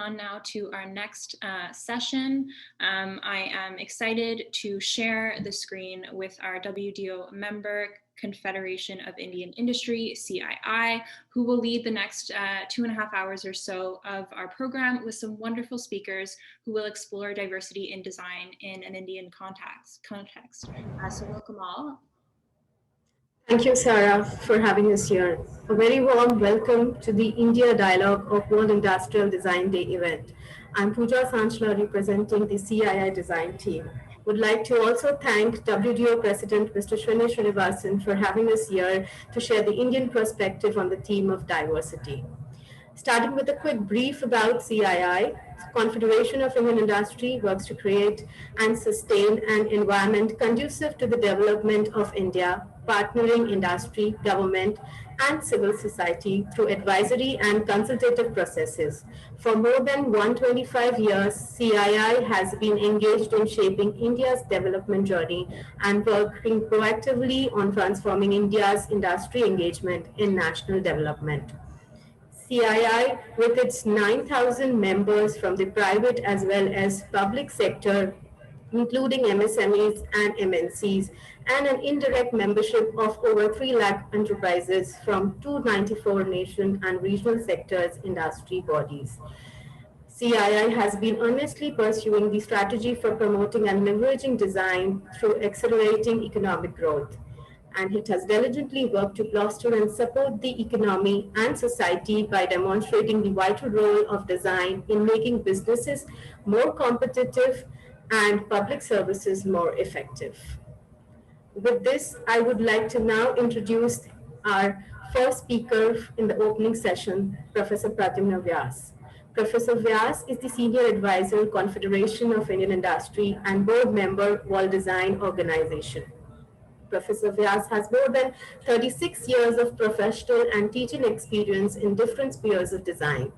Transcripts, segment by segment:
on now to our next session. I am excited to share the screen with our WDO member, Confederation of Indian Industry, CII, who will lead the next 2.5 hours or so of our program with some wonderful speakers who will explore diversity in design in an Indian context. So welcome all. Thank you, Sarah, for having us here. A very warm welcome to the India Dialogue of World Industrial Design Day event. I'm Pooja Sanchla, representing the CII design team. Would like to also thank WDO President Mr. Srini Srinivasan for having us here to share the Indian perspective on the theme of diversity. Starting with a quick brief about CII, Confederation of Indian Industry works to create and sustain an environment conducive to the development of India, partnering industry, government, and civil society through advisory and consultative processes. For more than 125 years, CII has been engaged in shaping India's development journey and working proactively on transforming India's industry engagement in national development. CII, with its 9,000 members from the private as well as public sector, including MSMEs and MNCs, and an indirect membership of over 3 lakh enterprises from 294 nation and regional sectors industry bodies. CII has been earnestly pursuing the strategy for promoting and leveraging design through accelerating economic growth, and it has diligently worked to foster and support the economy and society by demonstrating the vital role of design in making businesses more competitive and public services more effective. With this, I would like to now introduce our first speaker in the opening session, Professor Pradyumna Vyas. Professor Vyas is the Senior Advisor, Confederation of Indian Industry, and Board Member, World Design Organization. Professor Vyas has more than 36 years of professional and teaching experience in different spheres of design.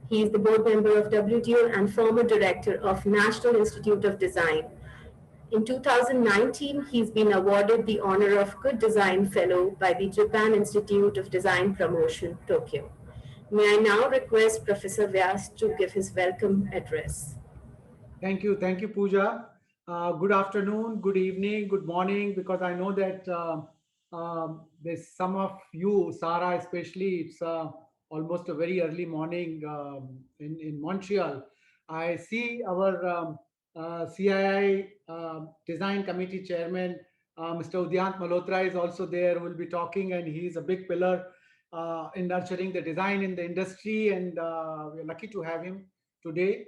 He is the board member of WTO and former director of National Institute of Design. In 2019, he's been awarded the honor of Good Design Fellow by the Japan Institute of Design Promotion, Tokyo. May I now request Professor Vyas to give his welcome address. Thank you, Pooja. Good afternoon, good evening, good morning, because I know that there's some of you, Sarah especially, it's almost a very early morning in Montreal. I see our CII Design Committee Chairman, Mr. Udayant Malhoutra is also there, who will be talking, and he's a big pillar in nurturing the design in the industry, and we're lucky to have him today.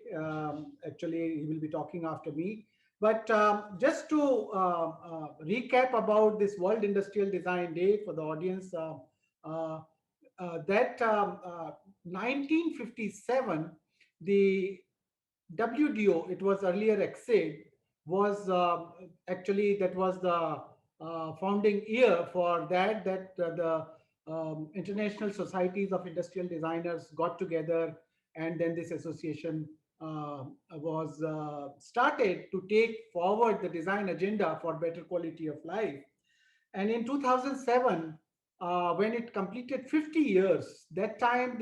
Actually, he will be talking after me. But just to recap about this World Industrial Design Day for the audience, that 1957, the WDO, it was earlier EXID, was actually that was the founding year for that the International Societies of Industrial Designers got together, and then this association was started to take forward the design agenda for better quality of life. And in 2007, when it completed 50 years, that time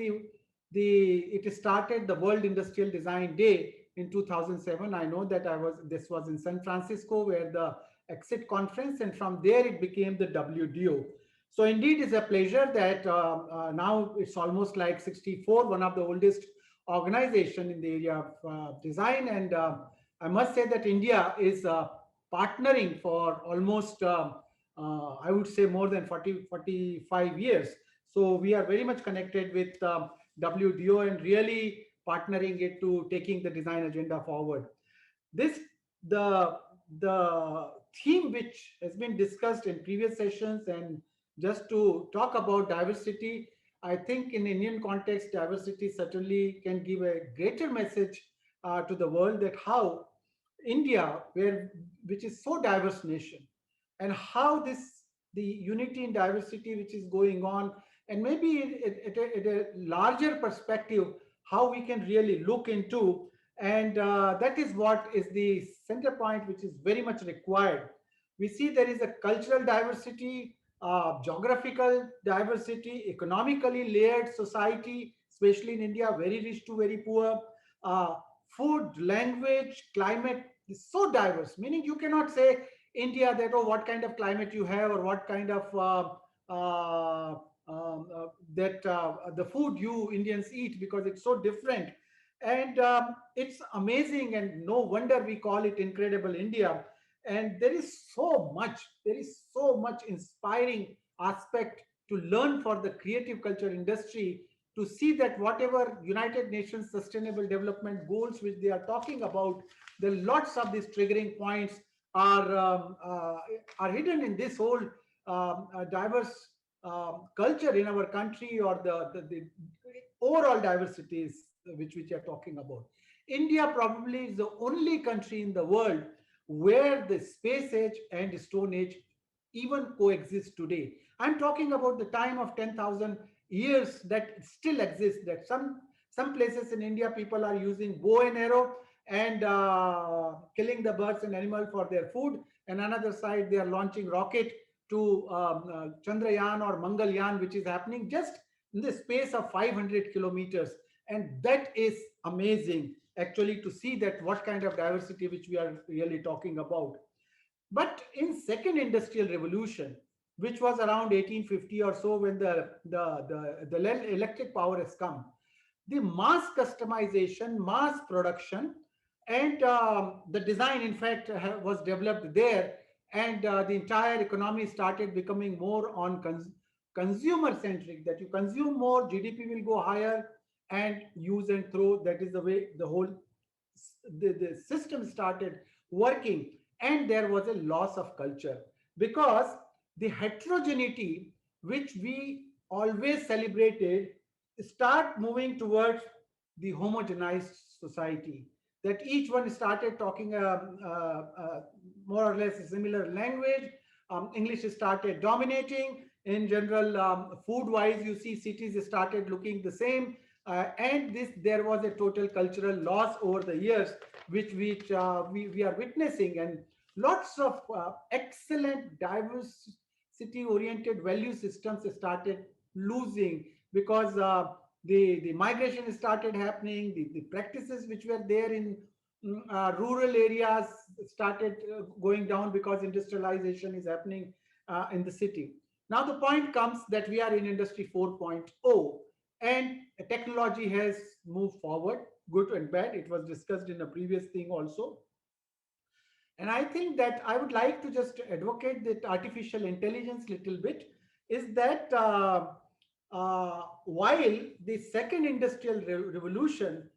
it started the World Industrial Design Day in 2007. I know that this was in San Francisco, where the EXID conference, and from there it became the WDO. So indeed, it's a pleasure that now it's almost like 64, one of the oldest organization in the area of design. And I must say that India is partnering for almost, I would say, more than 45 years. So we are very much connected with WDO and really partnering it to taking the design agenda forward. The theme which has been discussed in previous sessions, and just to talk about diversity, I think in Indian context, diversity certainly can give a greater message to the world that how India, which is so diverse nation, and how the unity in diversity which is going on, and maybe at a larger perspective, how we can really look into, and that is what is the center point which is very much required. We see there is a cultural diversity, geographical diversity, economically layered society, especially in India, very rich to very poor, uh, food, language, climate is so diverse, meaning you cannot say India that, oh, what kind of climate you have, or what kind of that the food you Indians eat, because it's so different. And it's amazing, and no wonder we call it incredible India. And there is so much inspiring aspect to learn for the creative culture industry, to see that whatever United Nations Sustainable Development Goals which they are talking about, there are lots of these triggering points are hidden in this whole diverse culture in our country, or the overall diversities which we are talking about. India probably is the only country in the world where the space age and stone age even coexist today. I'm talking about the time of 10,000 years that still exists, that some places in India people are using bow and arrow and killing the birds and animal for their food, and another side they are launching rocket to Chandrayaan or Mangalyaan, which is happening just in the space of 500 kilometers. And that is amazing actually, to see that what kind of diversity which we are really talking about. But in second industrial revolution, which was around 1850 or so, when the electric power has come, the mass customization, mass production, and the design, in fact, was developed there, and the entire economy started becoming more on consumer centric. That you consume more, GDP will go higher, and use and throw. That is the way the whole the system started working, and there was a loss of culture, because the heterogeneity which we always celebrated start moving towards the homogenized society, that each one started talking more or less a similar language. English started dominating in general. Food wise, you see cities started looking the same, and this there was a total cultural loss over the years, which we are witnessing. And lots of excellent diversity oriented value systems started losing, because the migration started happening, the practices which were there in rural areas started going down, because industrialization is happening in the city. Now the point comes that we are in industry 4.0, and technology has moved forward, good and bad. It was discussed in a previous thing also. And I think that I would like to just advocate that artificial intelligence little bit, is that while the second industrial revolution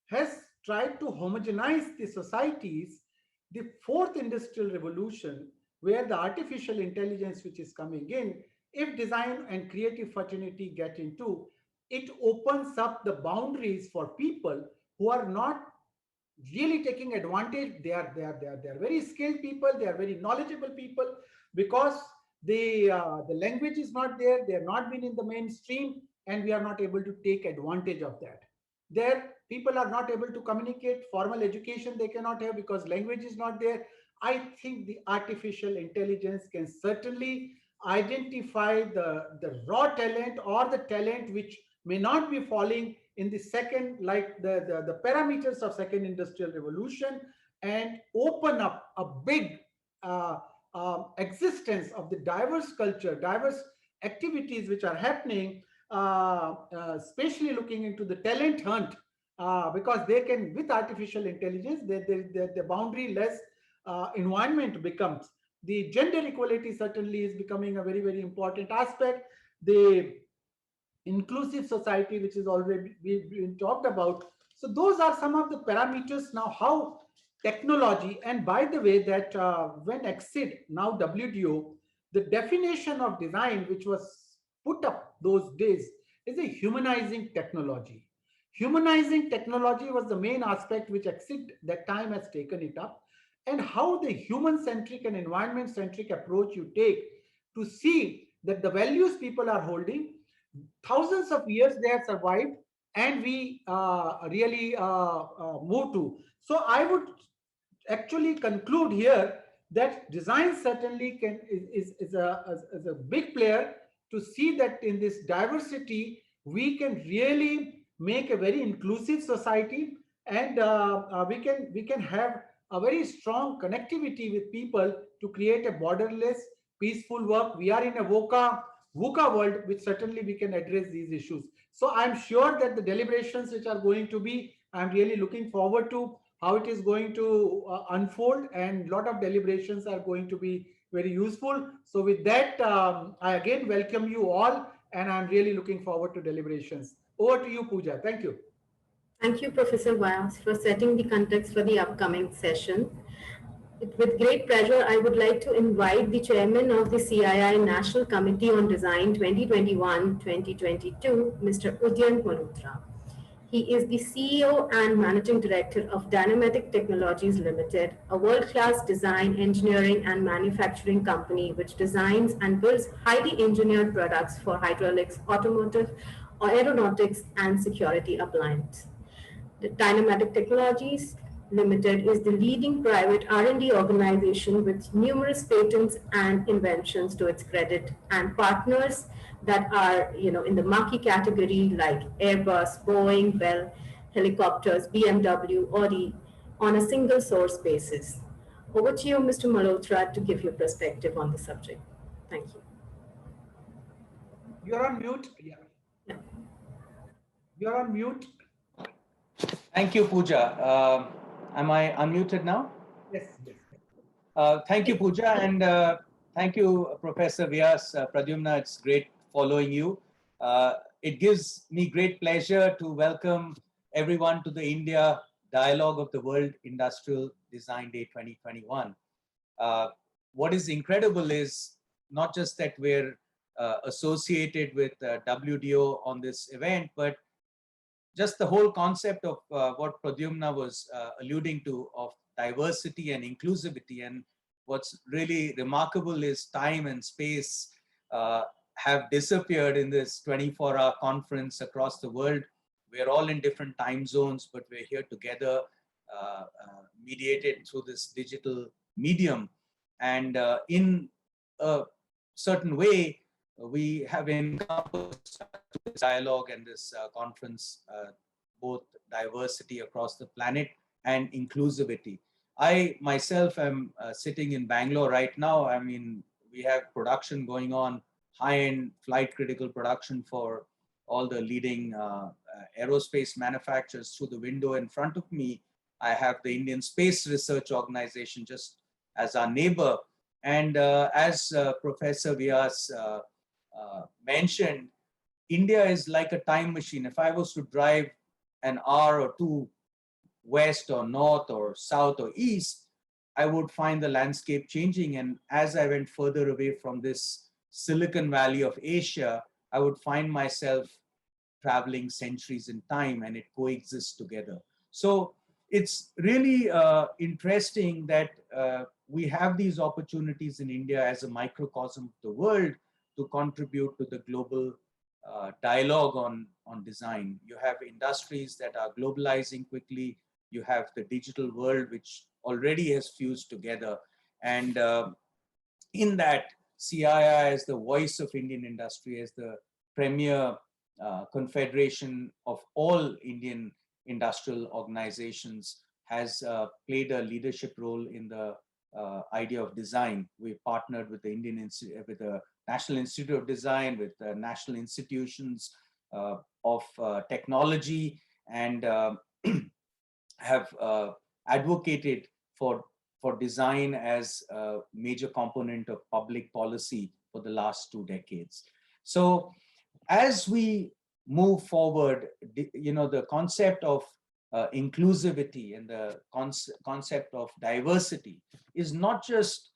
has tried to homogenize the societies, the fourth industrial revolution, where the artificial intelligence which is coming in, if design and creative fraternity get into, it opens up the boundaries for people who are not really taking advantage. They are very skilled people, they are very knowledgeable people, because the language is not there, they are not been in the mainstream, and we are not able to take advantage of that. There people are not able to communicate, formal education they cannot have because language is not there. I think the artificial intelligence can certainly identify the raw talent, or the talent which may not be falling in the second, like the parameters of second industrial revolution, and open up a big uh, existence of the diverse culture, diverse activities which are happening, especially looking into the talent hunt, because they can, with artificial intelligence, the boundary less environment becomes. The gender equality certainly is becoming a very, very important aspect. The inclusive society, which is already been talked about. So those are some of the parameters. Now, how technology, and by the way, that when exceed, now WDO, the definition of design which was put up those days is a humanizing technology. Humanizing technology was the main aspect which exceed that time has taken it up, and how the human centric and environment centric approach you take to see that the values people are holding, thousands of years they have survived, and we really move to. So I would actually conclude here that design certainly can is a big player, to see that in this diversity we can really make a very inclusive society, and we can have a very strong connectivity with people to create a borderless, peaceful work. We are in a VUCA world, which certainly we can address these issues. So I'm sure that the deliberations which are going to be, I'm really looking forward to how it is going to unfold, and lot of deliberations are going to be very useful. So with that, I again welcome you all, and I'm really looking forward to deliberations. Over to you, Pooja. Thank you. Thank you, Professor Vyas, for setting the context for the upcoming session. With great pleasure, I would like to invite the chairman of the CII National Committee on Design 2021-2022, Mr. Udayant Malhoutra. He is the CEO and Managing Director of Dynamatic Technologies Limited, a world-class design, engineering, and manufacturing company which designs and builds highly engineered products for hydraulics, automotive, aeronautics, and security appliances. The Dynamatic Technologies Limited is the leading private R&D organization with numerous patents and inventions to its credit, and partners that are, in the marquee category like Airbus, Boeing, Bell, helicopters, BMW, Audi, on a single source basis. Over to you, Mr. Malhotra, to give your perspective on the subject. Thank you. You're on mute. Yeah. Yeah. You're on mute. Thank you, Pooja. Am I unmuted now? Yes. Yes. Thank you, Pooja, and thank you, Professor Vyas, Pradyumna. It's great following you. It gives me great pleasure to welcome everyone to the India Dialogue of the World Industrial Design Day 2021. What is incredible is not just that we're associated with WDO on this event, but just the whole concept of what Pradyumna was alluding to, of diversity and inclusivity. And what's really remarkable is time and space have disappeared in this 24-hour conference across the world. We're all in different time zones, but we're here together, mediated through this digital medium. And in a certain way, we have encompassed this dialogue and this conference, both diversity across the planet and inclusivity. I myself am sitting in Bangalore right now. I mean, we have production going on, high-end flight critical production for all the leading aerospace manufacturers. Through the window in front of me, I have the Indian Space Research Organization just as our neighbor. And as Professor Vyas mentioned, India is like a time machine. If I was to drive an hour or two west or north or south or east, I would find the landscape changing. And as I went further away from this Silicon Valley of Asia, I would find myself traveling centuries in time, and it coexists together. So it's really interesting that we have these opportunities in India as a microcosm of the world to contribute to the global dialogue on design. You have industries that are globalizing quickly. You have the digital world, which already has fused together. And in that, CII as the voice of Indian industry, as the premier confederation of all Indian industrial organizations, has played a leadership role in the idea of design. We've partnered with the National Institute of Design, with national institutions of technology, and have advocated for design as a major component of public policy for the last 2 decades. So as we move forward, the concept of inclusivity and the concept of diversity is not just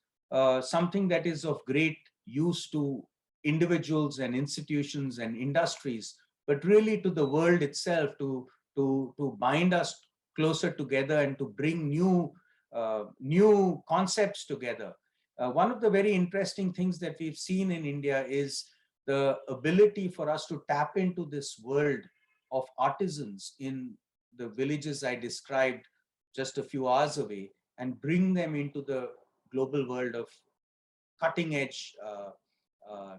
something that is of great use to individuals and institutions and industries, but really to the world itself, to bind us closer together and to bring new concepts together. One of the very interesting things that we've seen in India is the ability for us to tap into this world of artisans in the villages I described just a few hours away, and bring them into the global world of cutting edge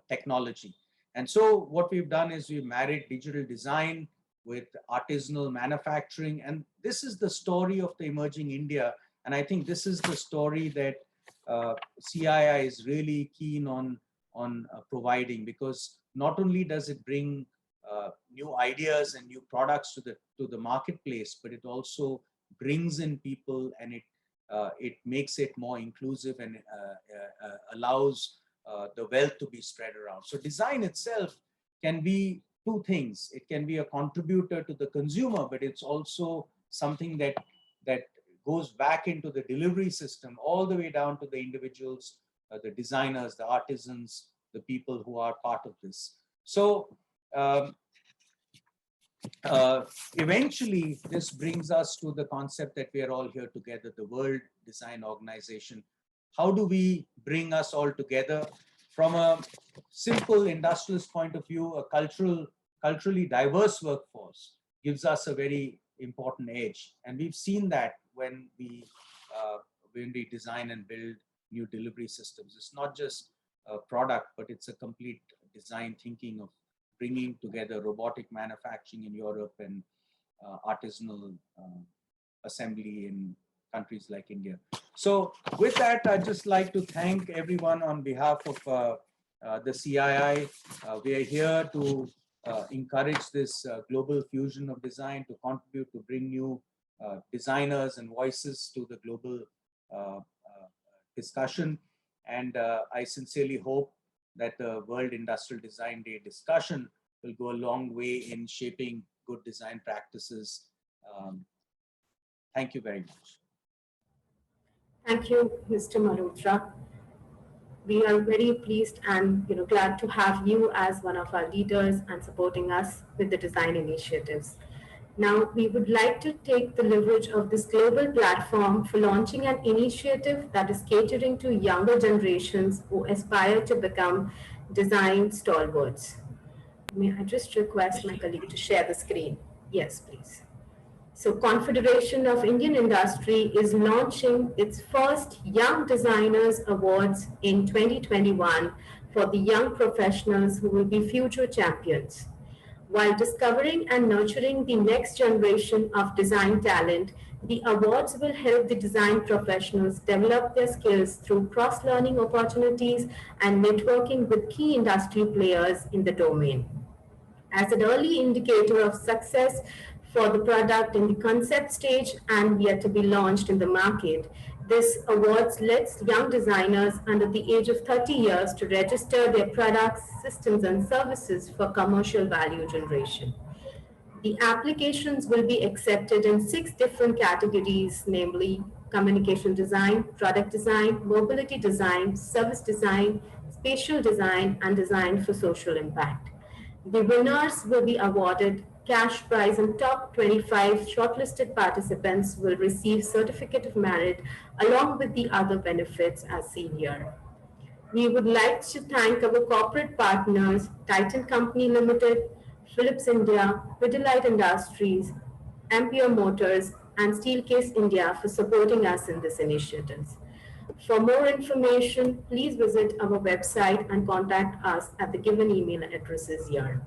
technology. And so what we've done is we've married digital design with artisanal manufacturing. And this is the story of the emerging India. And I think this is the story that CII is really keen on providing, because not only does it bring new ideas and new products to the marketplace, but it also brings in people, and it makes it more inclusive, and allows the wealth to be spread around. So design itself can be two things. It can be a contributor to the consumer, but it's also something that goes back into the delivery system, all the way down to the individuals, the designers, the artisans, the people who are part of this. So eventually, this brings us to the concept that we are all here together, the World Design Organization. How do we bring us all together? From a simple industrialist point of view, a culturally diverse workforce gives us a very important edge. And we've seen that when we design and build new delivery systems. It's not just a product, but it's a complete design thinking of bringing together robotic manufacturing in Europe and artisanal assembly in countries like India. So with that, I'd just like to thank everyone on behalf of the CII. We are here to encourage this global fusion of design, to contribute to bring new designers and voices to the global discussion. And I sincerely hope that the World Industrial Design Day discussion will go a long way in shaping good design practices. Thank you very much. Thank you, Mr. Malhoutra. We are very pleased and glad to have you as one of our leaders and supporting us with the design initiatives. Now, we would like to take the leverage of this global platform for launching an initiative that is catering to younger generations who aspire to become design stalwarts. May I just request my colleague to share the screen? Yes, please. So Confederation of Indian Industry is launching its first Young Designers Awards in 2021 for the young professionals who will be future champions. While discovering and nurturing the next generation of design talent, the awards will help the design professionals develop their skills through cross-learning opportunities and networking with key industry players in the domain. As an early indicator of success for the product in the concept stage and yet to be launched in the market, this awards lets young designers under the age of 30 years to register their products, systems, and services for commercial value generation. The applications will be accepted in 6 different categories, namely communication design, product design, mobility design, service design, spatial design, and design for social impact. The winners will be awarded cash prize, and top 25 shortlisted participants will receive certificate of merit along with the other benefits as seen here. We would like to thank our corporate partners, Titan Company Limited, Philips India, Pidilite Industries, Ampere Motors, and Steelcase India for supporting us in this initiative. For more information, please visit our website and contact us at the given email addresses here.